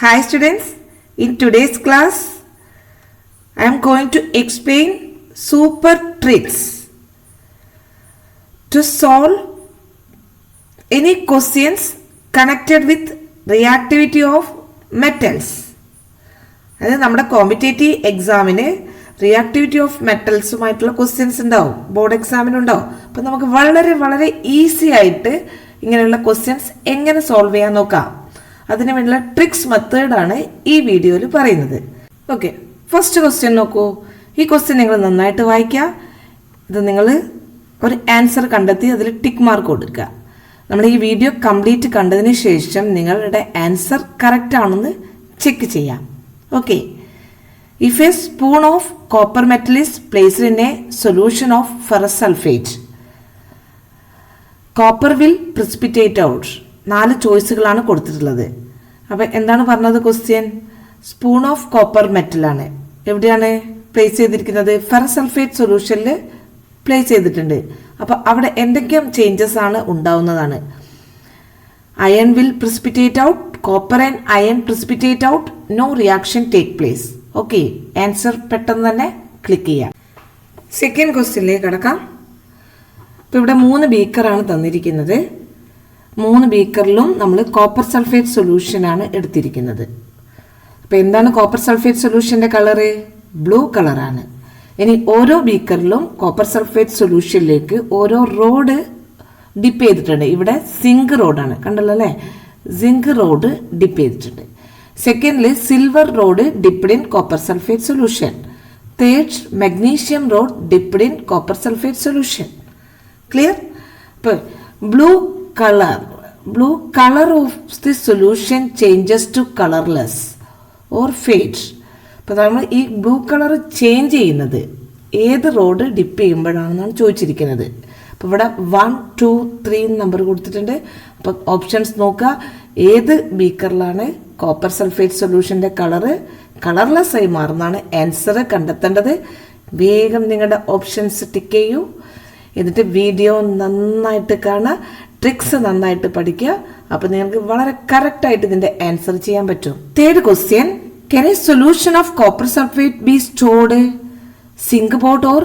Hi students, in today's class I am going to explain super tricks to solve any questions connected with reactivity of metals. അതായത് നമ്മുടെ competitive എക്സാമിന് reactivity of മെറ്റൽസുമായിട്ടുള്ള questions ഉണ്ടാവും, board എക്സാമിനുണ്ടാവും. അപ്പം നമുക്ക് വളരെ വളരെ easy ആയിട്ട് ഇങ്ങനെയുള്ള ക്വസ്റ്റ്യൻസ് എങ്ങനെ സോൾവ് ചെയ്യാൻ നോക്കാം. അതിന് വേണ്ടിയുള്ള ട്രിക്സ് മെത്തേഡാണ് ഈ വീഡിയോയിൽ പറയുന്നത്. ഓക്കെ, ഫസ്റ്റ് ക്വസ്റ്റ്യൻ നോക്കൂ. ഈ ക്വസ്റ്റ്യൻ നിങ്ങൾ നന്നായിട്ട് വായിക്കുക. ഇത് നിങ്ങൾ ഒരു ആൻസർ കണ്ടെത്തി അതിൽ ടിക്ക് മാർക്ക് കൊടുക്കുക. നമ്മൾ ഈ വീഡിയോ കംപ്ലീറ്റ് കണ്ടതിന് ശേഷം നിങ്ങളുടെ ആൻസർ കറക്റ്റ് ആണെന്ന് ചെക്ക് ചെയ്യാം. Okay, if a spoon of copper metal is placed in a solution of ferrous sulfate, copper will precipitate out. 4 ചോയ്സുകളാണ് കൊടുത്തിട്ടുള്ളത്. അപ്പോൾ എന്താണ് പറഞ്ഞത് ക്വസ്റ്റ്യൻ? സ്പൂൺ ഓഫ് കോപ്പർ മെറ്റലാണ്. എവിടെയാണ് പ്ലേസ് ചെയ്തിരിക്കുന്നത്? ഫെറസ് സൾഫേറ്റ് സൊല്യൂഷനിൽ പ്ലേസ് ചെയ്തിട്ടുണ്ട്. അപ്പോൾ അവിടെ എന്തൊക്കെ ചേഞ്ചസ് ആണ് ഉണ്ടാവുന്നതാണ്. Iron will precipitate out, copper and iron precipitate out, no reaction take place. Okay, answer പെട്ടെന്ന് തന്നെ ക്ലിക്ക് ചെയ്യാം. സെക്കൻഡ് ക്വസ്റ്റ്യനിലേക്ക് കടക്കാം. ഇപ്പോൾ ഇവിടെ 3 ബീക്കറാണ് തന്നിരിക്കുന്നത്. 3 ബീക്കറിലും നമ്മൾ കോപ്പർ സൾഫേറ്റ് സൊല്യൂഷനാണ് എടുത്തിരിക്കുന്നത്. അപ്പോൾ എന്താണ് കോപ്പർ സൾഫേറ്റ് സൊല്യൂഷൻ്റെ കളറ്? ബ്ലൂ കളറാണ്. ഇനി ഓരോ ബീക്കറിലും കോപ്പർ സൾഫേറ്റ് സൊല്യൂഷനിലേക്ക് ഓരോ റോഡ് ഡിപ്പ് ചെയ്തിട്ടുണ്ട്. ഇവിടെ സിങ്ക് റോഡാണ്, കണ്ടല്ലോ അല്ലേ? സിങ്ക് റോഡ് ഡിപ്പ് ചെയ്തിട്ടുണ്ട്. സെക്കൻഡിൽ silver rod dipped in copper sulphate solution. Third magnesium rod dipped in copper sulphate solution. Clear? ഇപ്പോൾ blue colour of the solution changes to colourless or fade. അപ്പോൾ നമ്മൾ ഈ ബ്ലൂ കളർ ചേഞ്ച് ചെയ്യുന്നത് ഏത് road dip ചെയ്യുമ്പോഴാണെന്നാണ് ചോദിച്ചിരിക്കുന്നത്. അപ്പോൾ ഇവിടെ 1, 2, 3 number കൊടുത്തിട്ടുണ്ട്. അപ്പോൾ ഓപ്ഷൻസ് നോക്കുക. ഏത് ബീക്കറിലാണ് കോപ്പർ സൾഫേറ്റ് സൊല്യൂഷൻ്റെ കളർലെസ് ആയി മാറുന്നതാണ് ആൻസർ കണ്ടെത്തേണ്ടത്. വേഗം നിങ്ങളുടെ ഓപ്ഷൻസ് ടിക്ക് ചെയ്യൂ. എന്നിട്ട് വീഡിയോ നന്നായിട്ട് കാണുക, ട്രിക്സ് നന്നായിട്ട് പഠിക്കുക. അപ്പോൾ നിങ്ങൾക്ക് വളരെ കറക്റ്റായിട്ട് ഇതിൻ്റെ ആൻസർ ചെയ്യാൻ പറ്റും. Third question, can a solution of copper sulphate be stored zinc pot or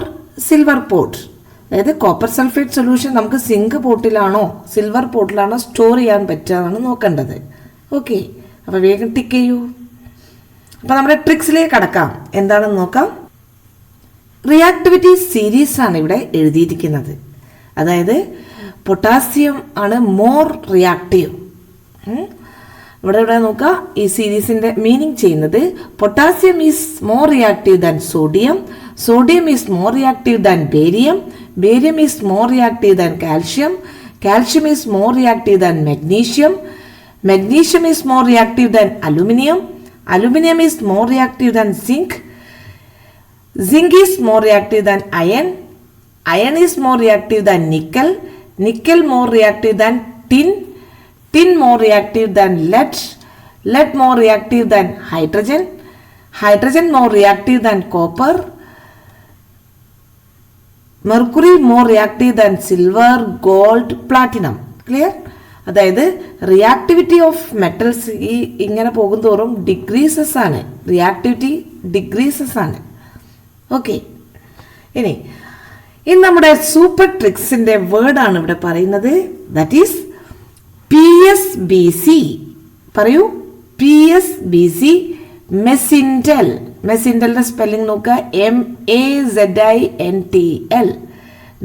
silver pot? അതായത് കോപ്പർ സൾഫേറ്റ് സൊല്യൂഷൻ നമുക്ക് സിങ്ക് പോട്ടിലാണോ സിൽവർ പോട്ടിലാണോ സ്റ്റോർ ചെയ്യാൻ പറ്റുകയാണ് നോക്കേണ്ടത്. ഓക്കെ, അപ്പോൾ വേഗം ടിക്ക് ചെയ്യൂ. അപ്പോൾ നമ്മുടെ ട്രിക്സിലേക്ക് കടക്കാം. എന്താണെന്ന് നോക്കാം. റിയാക്ടിവിറ്റി സീരീസ് ആണ് ഇവിടെ എഴുതിയിരിക്കുന്നത്. അതായത് പൊട്ടാസ്യം ആണ് മോർ റിയാക്റ്റീവ്. ഇവിടെ നോക്കുക. ഈ സീരീസിന്റെ മീനിങ് ചെയ്യുന്നത് potassium is more reactive than sodium, sodium is more reactive than barium, barium is more reactive than calcium, calcium is more reactive than magnesium, magnesium is more reactive than aluminium, aluminium is more reactive than zinc, zinc is more reactive than iron, iron is more reactive than nickel, nickel more reactive than tin, tin more reactive than lead, lead more reactive than hydrogen, hydrogen more reactive than copper, mercury more reactive than silver, gold, platinum. Clear? അതായത് reactivity of metals ഇങ്ങനെ പോകുന്തോറും decreases ആണ്. Reactivity decreases ആണ്. Okay, ഇനി നമ്മുടെ super ട്രിക്സിന്റെ വേർഡാണ് ഇവിടെ പറയുന്നത്. That is PSBC. പറയൂ. PSBC, മെസിൻഡൽ. മെസിൻഡലിന്റെ സ്പെല്ലിംഗ് നോക്കുക. MEZINTL.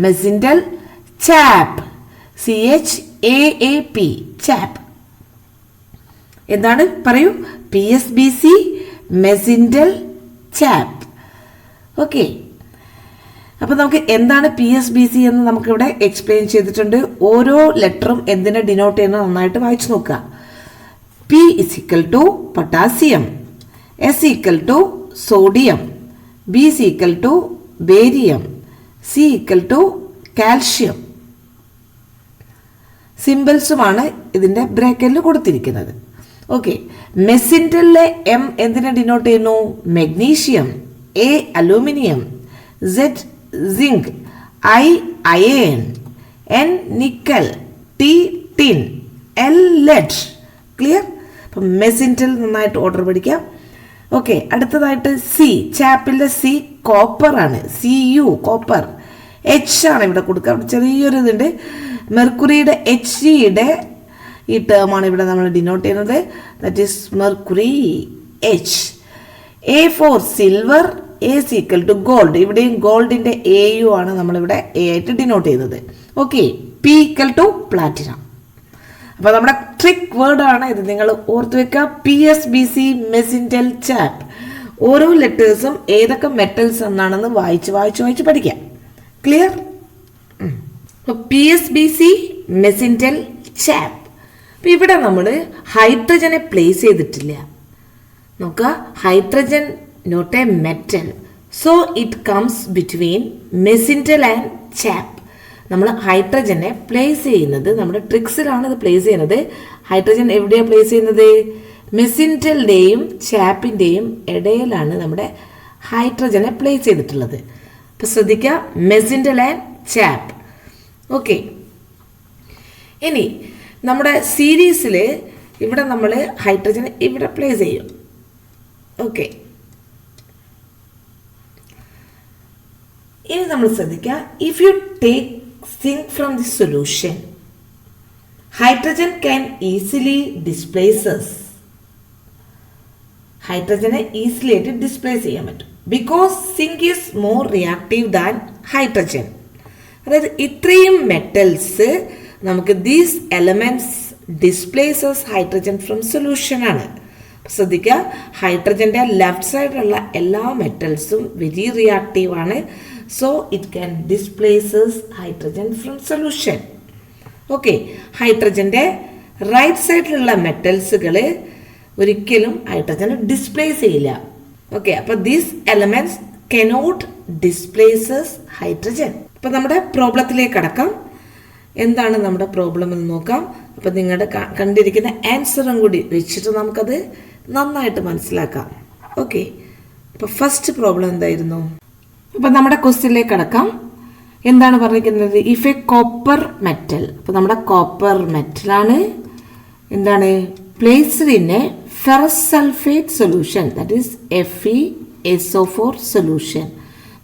മെസിൻഡൽ. ചാപ്പ്. CHAAP. ചാപ്പ്. എന്താണ്? പറയൂ. PSBC, മെസിൻഡൽ, ചാപ്പ്. ഓക്കെ, അപ്പോൾ നമുക്ക് എന്താണ് PSBC എന്ന് നമുക്കിവിടെ എക്സ്പ്ലെയിൻ ചെയ്തിട്ടുണ്ട്. ഓരോ ലെറ്ററും എന്തിനെ ഡിനോട്ട് ചെയ്യുന്നത് നന്നായിട്ട് വായിച്ചു നോക്കുക. P is equal to potassium, S equal to sodium, B is equal to barium, C equal to calcium. സിമ്പിൾസുമാണ് ഇതിൻ്റെ ബ്രാക്കറ്റിൽ കൊടുത്തിരിക്കുന്നത്. ഓക്കെ, മെസിൻഡലിലെ M എന്തിനെ ഡിനോട്ട് ചെയ്യുന്നു? Magnesium, A aluminium, Z zinc, I iron, N nickel, T tin, L lead. Clear? അപ്പം മെസിൻറ്റൽ നന്നായിട്ട് order പഠിക്കാം. ഓക്കെ, അടുത്തതായിട്ട് സി, ചാപ്പിലെ സി കോപ്പർ ആണ്. CU copper. എച്ച് ആണ് ഇവിടെ കൊടുക്കുക. അവിടെ ചെറിയൊരു ഇതുണ്ട്. മെർക്കുറിയുടെ HGയുടെ ഈ ടേമാണ് ഇവിടെ നമ്മൾ ഡിനോട്ട് ചെയ്യുന്നത്. That is mercury H. A for silver, A equal to gold. ഇവിടെയും ഗോൾഡിൻ്റെ AU ആണ് നമ്മളിവിടെ A ആയിട്ട് ഡിനോട്ട് ചെയ്യുന്നത്. Okay, P equal to platinum. അപ്പോൾ നമ്മുടെ ട്രിക്ക് വേർഡാണ് ഇത്, നിങ്ങൾ ഓർത്ത് വെക്കുക. PSBC, മെസിൻറ്റൽ, ചാപ്പ്. ഓരോ ലെറ്റേഴ്സും ഏതൊക്കെ മെറ്റൽസ് എന്നാണെന്ന് വായിച്ച് പഠിക്കാം. ക്ലിയർ? PSBC, മെസിൻറ്റൽ, ചാപ്പ്. അപ്പം ഇവിടെ നമ്മൾ ഹൈഡ്രജനെ പ്ലേസ് ചെയ്തിട്ടില്ല. നോക്കുക, hydrogen not a metal, so it comes between മെസിൻറ്റൽ ആൻഡ് ചാപ്പ്. നമ്മൾ ഹൈഡ്രജനെ പ്ലേസ് ചെയ്യുന്നത് നമ്മുടെ ട്രിക്സിലാണ് ഇത് പ്ലേസ് ചെയ്യുന്നത്. ഹൈഡ്രജൻ എവിടെയാണ് പ്ലേസ് ചെയ്യുന്നത്? മെസിൻറ്റലിൻ്റെയും ചാപ്പിൻ്റെയും ഇടയിലാണ് നമ്മുടെ ഹൈഡ്രജനെ പ്ലേസ് ചെയ്തിട്ടുള്ളത്. അപ്പോൾ ശ്രദ്ധിക്കുക, മെസിൻറ്റൽ ആൻഡ് ചാപ്പ്. ഓക്കെ, ഇനി നമ്മുടെ സീരീസിൽ ഇവിടെ നമ്മൾ ഹൈഡ്രജനെ ഇവിടെ പ്ലേസ് ചെയ്യും. ഓക്കെ, ഇനി നമ്മൾ ശ്രദ്ധിക്കുക, if you take zinc from the solution, hydrogen can easily displaces. ഹൈഡ്രജനെ ഈസിലി ആയിട്ട് ഡിസ്പ്ലേസ് ചെയ്യാൻ പറ്റും. Because zinc is more reactive than hydrogen. അതായത് ഇത്രയും മെറ്റൽസ് നമുക്ക് these elements displaces hydrogen from solution ആണ്. ശ്രദ്ധിക്കുക, ഹൈഡ്രജൻ്റെ ലെഫ്റ്റ് സൈഡിലുള്ള എല്ലാ മെറ്റൽസും വെരി റിയാക്റ്റീവ് ആണ്. So it can displaces hydrogen from solution. Okay, ഹൈഡ്രജൻ്റെ റൈറ്റ് സൈഡിലുള്ള മെറ്റൽസുകൾ ഒരിക്കലും ഹൈഡ്രജനെ ഡിസ്പ്ലേസ് ചെയ്യില്ല. ഓക്കെ, അപ്പോൾ these elements cannot displaces hydrogen. അപ്പോൾ നമ്മുടെ പ്രോബ്ലത്തിലേക്ക് കടക്കാം. എന്താണ് നമ്മുടെ പ്രോബ്ലം എന്ന് നോക്കാം. അപ്പോൾ നിങ്ങളുടെ കണ്ടിരിക്കുന്ന ആൻസറും കൂടി വെച്ചിട്ട് നമുക്കത് നന്നായിട്ട് മനസ്സിലാക്കാം. ഓക്കെ, അപ്പോൾ ഫസ്റ്റ് പ്രോബ്ലം എന്തായിരുന്നു? അപ്പം നമ്മുടെ ക്വസ്റ്റ്യനിലേക്ക് കടക്കാം. എന്താണ് പറഞ്ഞിരിക്കുന്നത്? ഇഫ് എ കോപ്പർ മെറ്റൽ, അപ്പോൾ നമ്മുടെ കോപ്പർ മെറ്റലാണ് എന്താണ് placed in A ferrous sulphate solution, that is FeSO4 solution.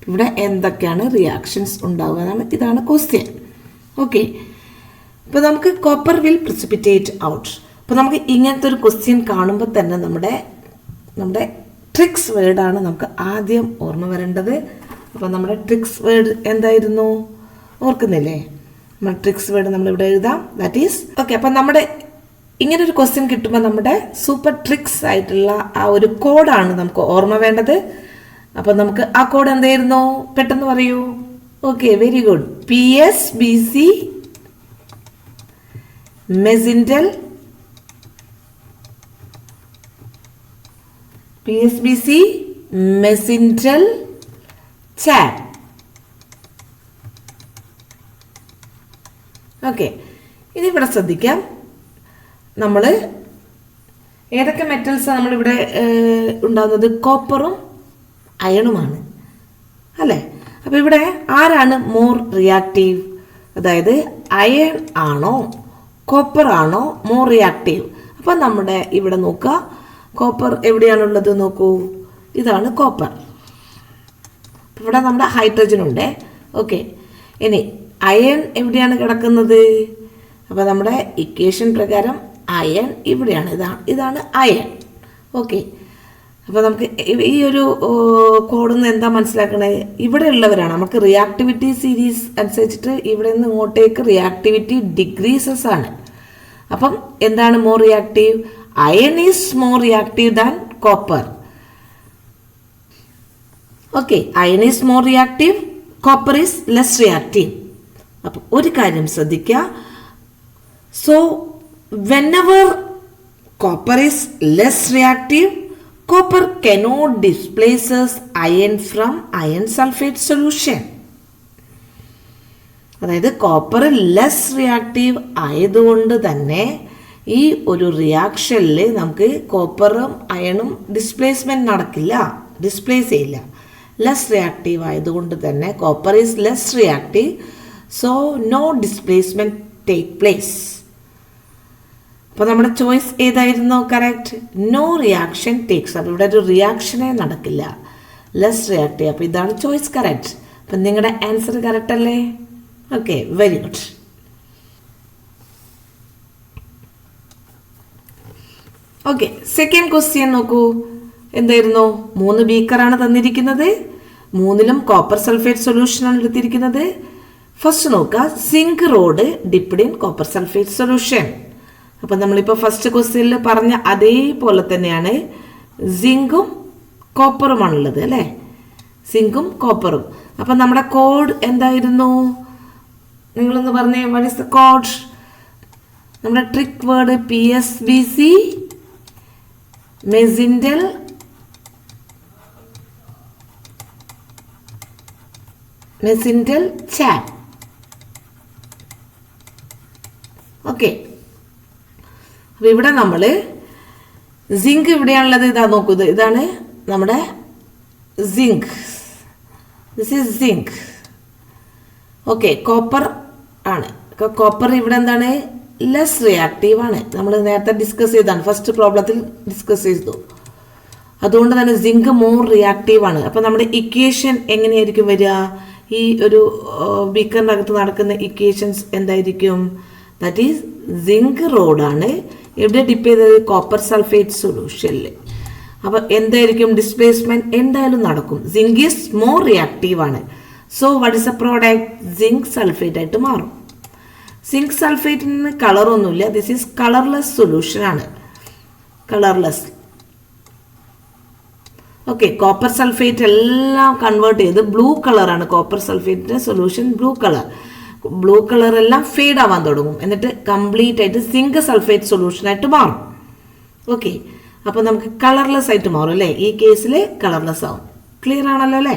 ഇവിടെ എന്തൊക്കെയാണ് റിയാക്ഷൻസ് ഉണ്ടാവുക, ഇതാണ് ക്വസ്റ്റ്യൻ. ഓക്കെ, അപ്പോൾ നമുക്ക് കോപ്പർ വിൽ പ്രിസിപ്പിറ്റേറ്റ് ഔട്ട്. അപ്പോൾ നമുക്ക് ഇങ്ങനത്തെ ഒരു ക്വസ്റ്റ്യൻ കാണുമ്പോൾ തന്നെ നമ്മുടെ ട്രിക്സ് വേർഡാണ് നമുക്ക് ആദ്യം ഓർമ്മ വരേണ്ടത്. അപ്പോൾ നമ്മുടെ ട്രിക്സ് വേർഡ് എന്തായിരുന്നു? ഓർക്കുന്നില്ലേ? നമ്മുടെ ട്രിക്സ് വേർഡ് നമ്മളിവിടെ എഴുതാം. That is okay. അപ്പം നമ്മുടെ ഇങ്ങനൊരു ക്വസ്റ്റ്യൻ കിട്ടുമ്പോൾ നമ്മുടെ സൂപ്പർ ട്രിക്സ് ആയിട്ടുള്ള ആ ഒരു കോഡാണ് നമുക്ക് ഓർമ്മ വേണ്ടത്. അപ്പം നമുക്ക് ആ കോഡ് എന്തായിരുന്നു? പെട്ടെന്ന് പറയൂ. Okay, very good. PSBC, മെസിൻറ്റൽ, ചാപ്പ്. ഓക്കെ, ഇനി ഇവിടെ ശ്രദ്ധിക്കാം, നമ്മൾ ഏതൊക്കെ മെറ്റൽസാണ് നമ്മളിവിടെ ഉണ്ടാകുന്നത്? കോപ്പറും അയണുമാണ് അല്ലേ? അപ്പോൾ ഇവിടെ ആരാണ് മോർ റിയാക്റ്റീവ്? അതായത് അയൺ ആണോ കോപ്പർ ആണോ മോർ റിയാക്റ്റീവ്? അപ്പം നമ്മുടെ ഇവിടെ നോക്കുക, കോപ്പർ എവിടെയാണുള്ളത് നോക്കൂ, ഇതാണ് കോപ്പർ. ഇവിടെ നമ്മുടെ ഹൈഡ്രജൻ ഉണ്ട്. ഓക്കെ, ഇനി അയൺ എവിടെയാണ് കിടക്കുന്നത്? അപ്പോൾ നമ്മുടെ ഇക്വേഷൻ പ്രകാരം അയൺ ഇവിടെയാണ്, ഇതാണ് അയൺ. ഓക്കെ, അപ്പോൾ നമുക്ക് ഈ ഒരു കോഡിൽ നിന്ന് എന്താ മനസ്സിലാക്കണേ? ഇവിടെ ഉള്ളവരാണ്. നമുക്ക് റിയാക്ടിവിറ്റി സീരീസ് അനുസരിച്ചിട്ട് ഇവിടെ നിന്ന് ഇങ്ങോട്ടേക്ക് റിയാക്ടിവിറ്റി ഡിഗ്രീസസ് ആണ്. അപ്പം എന്താണ് more reactive? Iron is more reactive than copper. Okay, iron is more reactive, copper is less reactive. അപ്പം ഒരു കാര്യം ശ്രദ്ധിക്കുക. So whenever copper is less reactive, copper cannot displaces iron from iron sulfate solution. അതായത് copper less reactive ആയതുകൊണ്ട് തന്നെ ഈ ഒരു റിയാക്ഷനിൽ നമുക്ക് കോപ്പറും അയണും ഡിസ്പ്ലേസ്മെൻറ്റ് നടക്കില്ല, ഡിസ്പ്ലേസ് ചെയ്യില്ല. ലെസ് റിയാക്റ്റീവ് ആയതുകൊണ്ട് തന്നെ copper is less reactive, so no displacement take place. അപ്പോൾ നമ്മുടെ ചോയ്സ് ഏതായിരുന്നു കറക്റ്റ്? No reaction takes. അപ്പോൾ ഇവിടെ ഒരു റിയാക്ഷനേ നടക്കില്ല, ലെസ് റിയാക്റ്റീവ്. അപ്പോൾ ഇതാണ് ചോയ്സ് കറക്റ്റ്. അപ്പം നിങ്ങളുടെ ആൻസർ കറക്റ്റ് അല്ലേ? Okay, very good. Okay, second question നോക്കൂ. എന്തായിരുന്നു? 3 ബീക്കറാണ് തന്നിരിക്കുന്നത്, 3ലും കോപ്പർ സൾഫേറ്റ് സൊല്യൂഷനാണ് എടുത്തിരിക്കുന്നത്. ഫസ്റ്റ് നോക്കുക, zinc rod dipped in copper sulphate solution. അപ്പം നമ്മളിപ്പോൾ ഫസ്റ്റ് ക്വസ്റ്റ്യനിൽ പറഞ്ഞ അതേപോലെ തന്നെയാണ് സിങ്കും കോപ്പറുമാണുള്ളത് അല്ലേ? സിങ്കും കോപ്പറും. അപ്പം നമ്മുടെ കോഡ് എന്തായിരുന്നു? നിങ്ങളൊന്ന് പറഞ്ഞേ, വാട്ട് ഈസ് ദ കോഡ്? നമ്മുടെ ട്രിക്ക് വേർഡ് PSBC, മെസിൻഡൽ, ചാപ്പ്. ഓക്കെ, അപ്പോൾ ഇവിടെ നമ്മൾ സിങ്ക് ഇവിടെയാണുള്ളത്. ഇതാ നോക്കൂ, ഇതാണ് നമ്മുടെ zinc. This is zinc. Okay, copper ആണ്. കോപ്പർ ഇവിടെ എന്താണ്? ലെസ് റിയാക്റ്റീവ് ആണ്. നമ്മൾ നേരത്തെ ഡിസ്കസ് ചെയ്താണ്, ഫസ്റ്റ് പ്രോബ്ലത്തിൽ ഡിസ്കസ് ചെയ്തു. അതുകൊണ്ട് തന്നെ സിങ്ക് മോർ റിയാക്റ്റീവ് ആണ്. അപ്പം നമ്മുടെ ഇക്വേഷൻ എങ്ങനെയായിരിക്കും വരിക? ഈ ഒരു ബീക്കറിൻ്റെ അകത്ത് നടക്കുന്ന ഇക്വേഷൻസ് എന്തായിരിക്കും? ദാറ്റ് ഈസ് സിങ്ക് റോഡാണ് ഇവിടെ ഡിപ്പ് ചെയ്തത് കോപ്പർ സൾഫേറ്റ് സൊല്യൂഷനിൽ. അപ്പോൾ എന്തായിരിക്കും? ഡിസ്പ്ലേസ്മെന്റ് എന്തായാലും നടക്കും. സിങ്ക് ഈസ് മോർ റിയാക്റ്റീവ് ആണ്. So what is a product? Zinc sulphate ആയിട്ട് മാറും. സിങ്ക് സൾഫേറ്റിന് കളറൊന്നുമില്ല. ദിസ് ഈസ് കളർലെസ് സൊല്യൂഷൻ ആണ്, കളർലെസ്. ഓക്കെ, കോപ്പർ സൾഫേറ്റ് എല്ലാം കൺവേർട്ട് ചെയ്ത് ബ്ലൂ കളറാണ്. കോപ്പർ സൾഫേറ്റിന്റെ സൊല്യൂഷൻ ബ്ലൂ കളർ എല്ലാം ഫെയ്ഡ് ആവാൻ തുടങ്ങും. എന്നിട്ട് കംപ്ലീറ്റ് ആയിട്ട് സിങ്ക് സൾഫേറ്റ് സൊല്യൂഷൻ ആയിട്ട് മാറും. ഓക്കെ, അപ്പോൾ നമുക്ക് കളർലെസ് ആയിട്ട് മാറും അല്ലേ? ഈ കേസിൽ കളർലെസ് ആവും. ക്ലിയർ ആണല്ലോ അല്ലേ?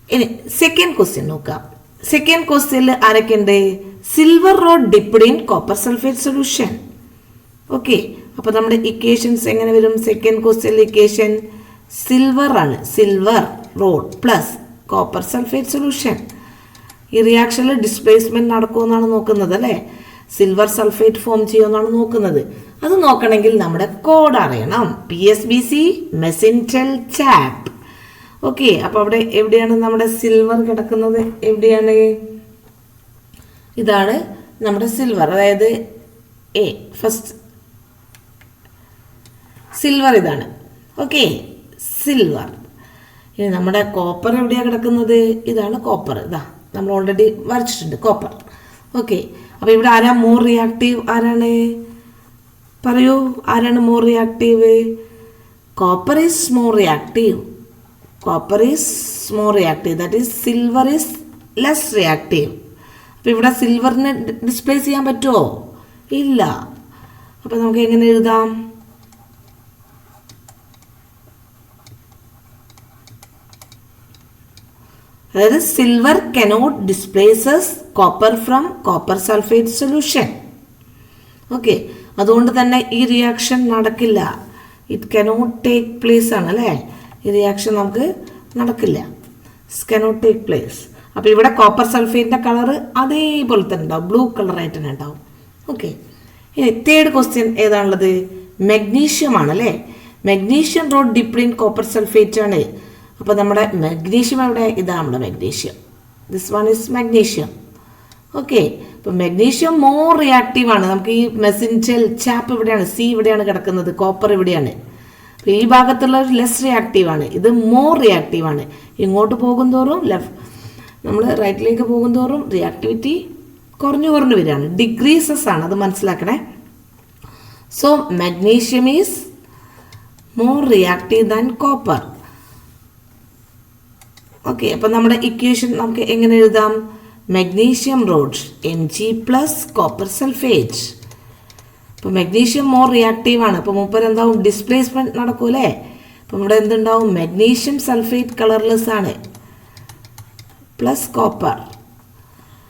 ഇനി സെക്കൻഡ് ക്വസ്റ്റ്യൻ നോക്കാം. സെക്കൻഡ് ക്വസ്റ്റ്യനിൽ ആരൊക്കെയുണ്ട്? Silver rod dipped in copper sulphate solution. Okay, അപ്പോൾ നമ്മുടെ ഇക്വേഷൻസ് എങ്ങനെ വരും? സെക്കൻഡ് ക്വസ്റ്റ്യനിൽ ഇക്വേഷൻ സിൽവർ ആണ്. Silver road plus copper sulphate solution. ഈ റിയാക്ഷനിൽ ഡിസ്പ്ലേസ്മെന്റ് നടക്കുമെന്നാണ് നോക്കുന്നത് അല്ലേ? സിൽവർ സൾഫേറ്റ് ഫോം ചെയ്യുമെന്നാണ് നോക്കുന്നത്. അത് നോക്കണമെങ്കിൽ നമ്മുടെ കോഡ് അറിയണം. PSBC, മെസിൻഡൽ, ചാപ്പ്. ഓക്കെ, അപ്പോൾ അവിടെ എവിടെയാണ് നമ്മുടെ സിൽവർ കിടക്കുന്നത്? എവിടെയാണ്? ഇതാണ് നമ്മുടെ സിൽവർ, അതായത് A ഫസ്റ്റ് സിൽവർ ഇതാണ്. Okay, silver. ഇനി നമ്മുടെ കോപ്പർ എവിടെയാണ് കിടക്കുന്നത്? ഇതാണ് കോപ്പർ. ഇതാ നമ്മൾ ഓൾറെഡി വരച്ചിട്ടുണ്ട് കോപ്പർ. ഓക്കെ, അപ്പോൾ ഇവിടെ ആരാ മോർ റിയാക്റ്റീവ്? ആരാണ്? പറയൂ, ആരാണ് more reactive? Copper is more reactive. Copper is more reactive, that is silver is less reactive. അപ്പോൾ ഇവിടെ സിൽവറിനെ ഡിസ്പ്ലേസ് ചെയ്യാൻ പറ്റുമോ? ഇല്ല. അപ്പോൾ നമുക്ക് എങ്ങനെ എഴുതാം? അതായത് silver cannot displaces copper from copper sulphate solution. Okay, അതുകൊണ്ട് തന്നെ ഈ റിയാക്ഷൻ നടക്കില്ല. ഇറ്റ് കനോട്ട് ടേക്ക് പ്ലേസ് ആണ് അല്ലേ? ഈ റിയാക്ഷൻ നമുക്ക് നടക്കില്ല. Cannot take place. അപ്പോൾ ഇവിടെ കോപ്പർ സൾഫേറ്റിൻ്റെ കളറ് അതേപോലെ തന്നെ ഉണ്ടാവും, ബ്ലൂ കളറായിട്ട് തന്നെ ഉണ്ടാവും. ഓക്കെ, ഇനി തേർഡ് ക്വസ്റ്റ്യൻ ഏതാണുള്ളത്? മെഗ്നീഷ്യം ആണല്ലേ? Magnesium road dipped in copper sulphate ആണ്. അപ്പോൾ നമ്മുടെ മെഗ്നീഷ്യം എവിടെ? ഇതാണ് നമ്മുടെ magnesium. This one is magnesium. Okay, അപ്പോൾ മെഗ്നീഷ്യം മോർ റിയാക്റ്റീവ് ആണ്. നമുക്ക് ഈ മെസിൻഡൽ, ചാപ്പ് ഇവിടെയാണ്, C ഇവിടെയാണ് കിടക്കുന്നത്, കോപ്പർ ഇവിടെയാണ്. അപ്പോൾ ഈ ഭാഗത്തുള്ള ലെസ് റിയാക്റ്റീവ് ആണ്, ഇത് മോർ റിയാക്റ്റീവ് ആണ്. ഇങ്ങോട്ട് പോകുന്തോറും നമ്മൾ റൈറ്റിലേക്ക് പോകുന്തോറും റിയാക്ടിവിറ്റി കുറഞ്ഞു വരികയാണ്, ഡിക്രീസസ് ആണ്, അത് മനസ്സിലാക്കണേ. So magnesium is more reactive than copper. Okay, അപ്പം നമ്മുടെ ഇക്വേഷൻ നമുക്ക് എങ്ങനെ എഴുതാം? Magnesium rod Mg plus copper sulphate. അപ്പോൾ മെഗ്നീഷ്യം മോർ റിയാക്റ്റീവ് ആണ്. അപ്പോൾ മൂപ്പർ എന്താവും? ഡിസ്പ്ലേസ്മെന്റ് നടക്കൂലേ? അപ്പം ഇവിടെ എന്തുണ്ടാവും? മെഗ്നീഷ്യം സൾഫേറ്റ് കളർലെസ് ആണ് പ്ലസ് കോപ്പർ.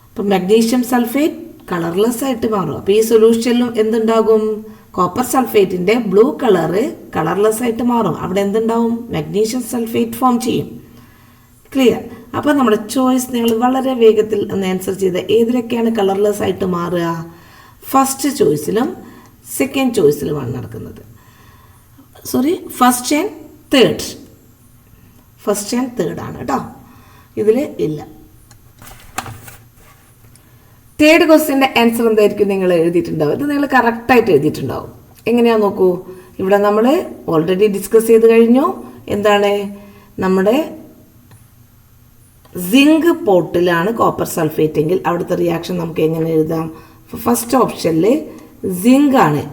അപ്പം മെഗ്നീഷ്യം സൾഫേറ്റ് കളർലെസ് ആയിട്ട് മാറും. അപ്പോൾ ഈ സൊല്യൂഷനിലും എന്തുണ്ടാകും? കോപ്പർ സൾഫേറ്റിന്റെ ബ്ലൂ കളറ് കളർലെസ് ആയിട്ട് മാറും. അവിടെ എന്തുണ്ടാവും? മെഗ്നീഷ്യം സൾഫേറ്റ് ഫോം ചെയ്യും. ക്ലിയർ? അപ്പോൾ നമ്മുടെ ചോയ്സ് നിങ്ങൾ വളരെ വേഗത്തിൽ ഒന്ന് ആൻസർ ചെയ്ത് ഏതിലൊക്കെയാണ് കളർലെസ് ആയിട്ട് മാറുക? ഫസ്റ്റ് ചോയ്സിലും സെക്കൻഡ് ചോയ്സിലുമാണ് നടക്കുന്നത്. ഫസ്റ്റ് ആൻഡ് തേർഡ് ആണ് കേട്ടോ, ഇതിൽ ഇല്ല. തേർഡ് ക്വസ്റ്റ്യൻ്റെ ആൻസർ എന്തായിരിക്കും നിങ്ങൾ എഴുതിയിട്ടുണ്ടാവും? ഇത് നിങ്ങൾ കറക്റ്റായിട്ട് എഴുതിയിട്ടുണ്ടാവും. എങ്ങനെയാ നോക്കൂ, ഇവിടെ നമ്മൾ ഓൾറെഡി ഡിസ്കസ് ചെയ്ത് കഴിഞ്ഞു. എന്താണ്, നമ്മുടെ സിങ്ക് പോട്ടിലാണ് കോപ്പർ സൾഫേറ്റ് എങ്കിൽ അവിടുത്തെ റിയാക്ഷൻ നമുക്ക് എങ്ങനെ എഴുതാം? ഫസ്റ്റ് ഓപ്ഷനിൽ സിങ്ക് ആണ്,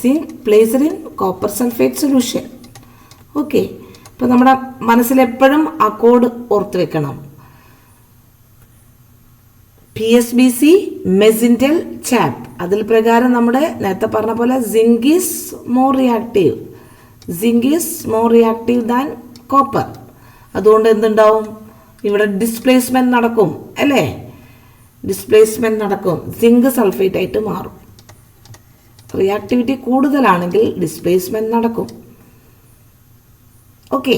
zinc placed in copper sulphate solution. Okay, അപ്പോൾ നമ്മുടെ മനസ്സിലെപ്പോഴും ആ കോഡ് ഓർത്ത് വെക്കണം. PSBC മെസിൻഡൽ ചാപ്പ്, അതിൽ പ്രകാരം നമ്മുടെ നേരത്തെ പറഞ്ഞ പോലെ zinc is more reactive than copper. അതുകൊണ്ട് എന്തുണ്ടാവും, ഇവിടെ ഡിസ്പ്ലേസ്മെന്റ് നടക്കും അല്ലേ? ഡിസ്പ്ലേസ്മെന്റ് നടക്കും, സിങ്ക് സൾഫേറ്റ് ആയിട്ട് മാറും. റിയാക്ടിവിറ്റി കൂടുതലാണെങ്കിൽ ഡിസ്പ്ലേസ്മെന്റ് നടക്കും. ഓക്കെ,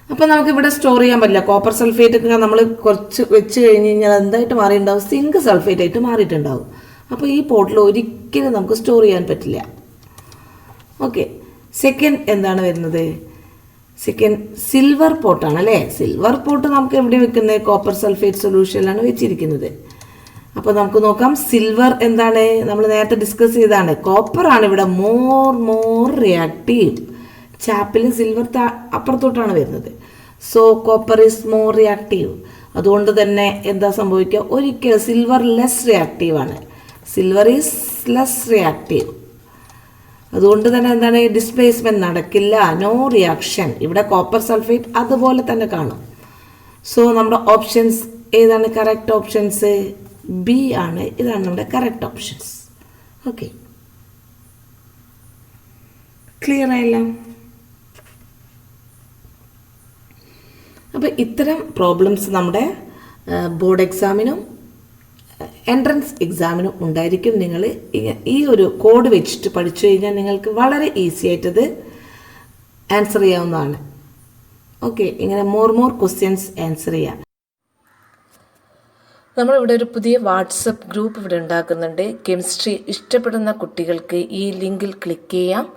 അപ്പോൾ നമുക്ക് ഇവിടെ സ്റ്റോർ ചെയ്യാൻ പറ്റില്ല. കോപ്പർ സൾഫേറ്റ് ഒക്കെ നമ്മൾ കുറച്ച് വെച്ച് കഴിഞ്ഞ് കഴിഞ്ഞാൽ എന്തായിട്ട് മാറിയിട്ടുണ്ടാവും? സിങ്ക് സൾഫേറ്റ് ആയിട്ട് മാറിയിട്ടുണ്ടാവും. അപ്പോൾ ഈ പോട്ടിൽ ഒരിക്കലും നമുക്ക് സ്റ്റോർ ചെയ്യാൻ പറ്റില്ല. ഓക്കെ, സെക്കൻഡ് എന്താണ് വരുന്നത്? സെക്കൻഡ് സിൽവർ പോട്ടാണ് അല്ലേ? സിൽവർ പോട്ട് നമുക്ക് എവിടെ വെക്കുന്നത്? കോപ്പർ സൾഫേറ്റ് സൊല്യൂഷനിലാണ് വെച്ചിരിക്കുന്നത്. അപ്പോൾ നമുക്ക് നോക്കാം, സിൽവർ എന്താണ്? നമ്മൾ നേരത്തെ ഡിസ്കസ് ചെയ്താണ്, കോപ്പർ ആണ് ഇവിടെ മോർ റിയാക്റ്റീവ്. ചാപ്പിൽ സിൽവർ അപ്പുറത്തോട്ടാണ് വരുന്നത്. So copper is more reactive. അതുകൊണ്ട് തന്നെ എന്താ സംഭവിക്കുക? ഒരിക്കലും സിൽവർ ലെസ് റിയാക്റ്റീവ് ആണ്. Silver is less reactive. അതുകൊണ്ട് തന്നെ എന്താണ്, ഡിസ്പ്ലേസ്മെന്റ് നടക്കില്ല, നോ റിയാക്ഷൻ. ഇവിടെ കോപ്പർ സൾഫേറ്റ് അതുപോലെ തന്നെ കാണും. സോ നമ്മുടെ ഓപ്ഷൻസ് ഏതാണ്? കറക്റ്റ് ഓപ്ഷൻസ് ബി ആണ്. ഇതാണ് നമ്മുടെ കറക്റ്റ് ഓപ്ഷൻസ്. ഓക്കെ, ക്ലിയർ ആയില്ല? അപ്പോൾ ഇത്തരം പ്രോബ്ലംസ് നമ്മുടെ ബോർഡ് എക്സാമിനും എൻട്രൻസ് എക്സാമിനും ഉണ്ടായിരിക്കും. നിങ്ങൾ ഈ ഒരു കോഡ് വെച്ചിട്ട് പഠിച്ചു കഴിഞ്ഞാൽ നിങ്ങൾക്ക് വളരെ ഈസി ആയിട്ടത് ആൻസർ ചെയ്യാവുന്നതാണ്. ഓക്കെ, ഇങ്ങനെ മോർ ക്വസ്റ്റ്യൻസ് ആൻസർ ചെയ്യാം. നമ്മളിവിടെ ഒരു പുതിയ വാട്സപ്പ് ഗ്രൂപ്പ് ഇവിടെ ഉണ്ടാക്കുന്നുണ്ട്. കെമിസ്ട്രി ഇഷ്ടപ്പെടുന്ന കുട്ടികൾക്ക് ഈ ലിങ്കിൽ ക്ലിക്ക് ചെയ്യാം.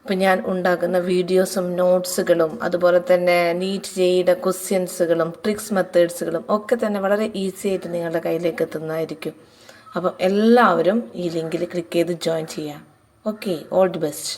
അപ്പം ഞാൻ ഉണ്ടാക്കുന്ന വീഡിയോസും നോട്ട്സുകളും അതുപോലെ തന്നെ നീറ്റ് ജെയുടെ ക്വസ്റ്റ്യൻസുകളും ട്രിക്സ് മെത്തേഡ്സുകളും ഒക്കെ തന്നെ വളരെ ഈസി ആയിട്ട് നിങ്ങളുടെ കയ്യിലേക്ക് എത്തുന്നതായിരിക്കും. അപ്പം എല്ലാവരും ഈ ലിങ്കിൽ ക്ലിക്ക് ചെയ്ത് ജോയിൻ ചെയ്യാം. Okay, all the best.